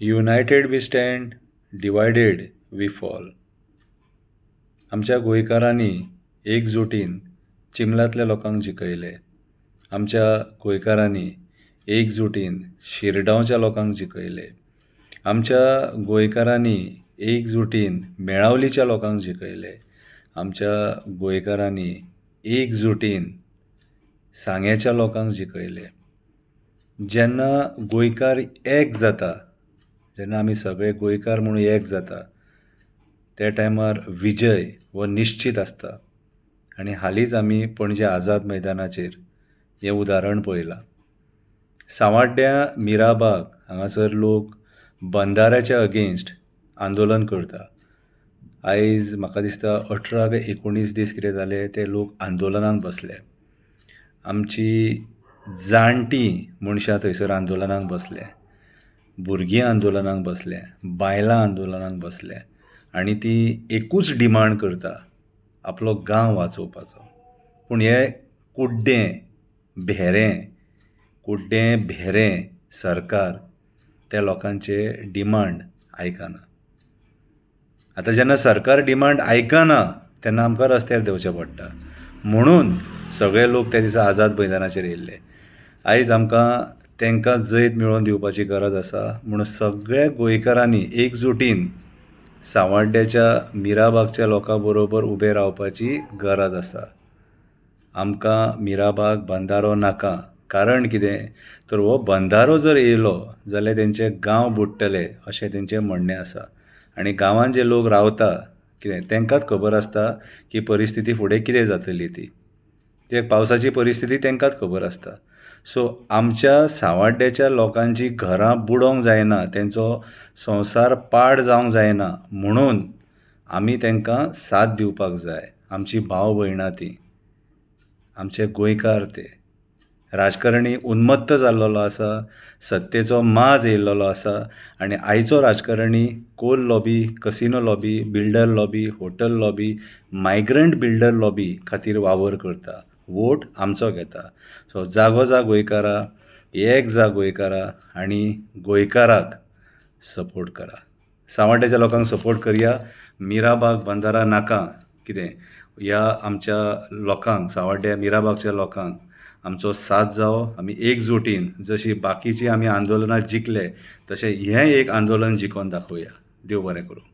United we stand, divided we fall. आमच्या गोंयकारांनी एकजुटीन चिंबलातल्या लोकांक जिखयले. आमच्या गोंयकारांनी एकजुटीन शिरगांवच्या लोकांक जिखयले. आमच्या गोंयकारांनी एकजुटीन मेळावलीच्या लोकांक जिखयले. आमच्या गोंयकारांनी एकजुटीन सांग्याच्या लोकांक जिखयले. जेन्ना गोंयकार एक जाता, जेन्ना आमी सगळे गोंयकार म्हणून एक जाता, त्या टायमार विजय हो निश्चीत आसता. आनी हालींच आमी पणजे आझाद मैदानाचेर हें उदाहरण पळयलां. सांवाड्ड्या मिराबाग हांगासर लोक बंदाऱ्याच्या अगेन्स्ट आंदोलन करता. आयज म्हाका दिसता 18 काय 19 दीस कितें जाले ते लोक आंदोलनाक बसले. आमची जाणटीं मनशां थंयसर आंदोलनाक बसले, भुरगीं आंदोलनाक बसले, बायलां आंदोलनाक बसले आनी तीं एकूच डिमांड करता, आपलो गांव वाचोवपाचो. पूण हें भेरें सरकार त्या लोकांचे डिमांड आयकना. आतां जेन्ना सरकार डिमांड आयकना तेन्ना आमकां रस्त्यार देंवचें पडटा. म्हणून सगळे लोक त्या दिसा आझाद मैदानाचेर येयल्ले. आयज आमकां तांकां जैत मेळोवन दिवपाची गरज आसा. म्हणून सगळ्या गोंयकारांनी एकजुटीन सांवाड्ड्याच्या मिराबागच्या लोकां बरोबर उबें रावपाची गरज आसा. आमकां मिराबाग बंदारो नाका. कारण कितें तर हो बंदारो जर येयलो जाल्यार तेंचे गांव बुडटले अशें तेंचें म्हणणें आसा. आनी गांवांत जे लोक रावता कितें तांकांच खबर आसता की परिस्थिती फुडें कितें जातली ती. ते पावसाची परिस्थिती तांकांच खबर आसता. सो आमच्या सांवाड्ड्याच्या लोकांची घरां बुडोवंक जायना, तेंचो संवसार पाड जावंक जायना म्हणून आमी तांकां साथ दिवपाक जाय. आमची भाव भयणां तीं, आमचे गोंयकार ते. राजकारणी उन्मत्त जाल्लो आसा, सत्तेचो माज येयल्लो आसा आनी आयचो राजकारणी coal lobby, casino lobby, builder lobby, hotel lobby, migrant builder lobby खातीर वावर करता. वोट आमचो घेता. सो जागो जा गोंयकारा, एक जा गोंयकारा आनी गोंयकाराक सपोर्ट करा. सांवाड्ड्याच्या लोकांक सपोर्ट करया. मिराबाग बंदारा नाका कितें ह्या आमच्या लोकांक, सांवाड्ड्या मिराबागच्या लोकांक आमचो साथ जावो. आमी एकजुटीन जशीं बाकीचीं आमी आंदोलनां जिखले तशें हें एक आंदोलन जिखोवन दाखोवया. देव बरें करूं.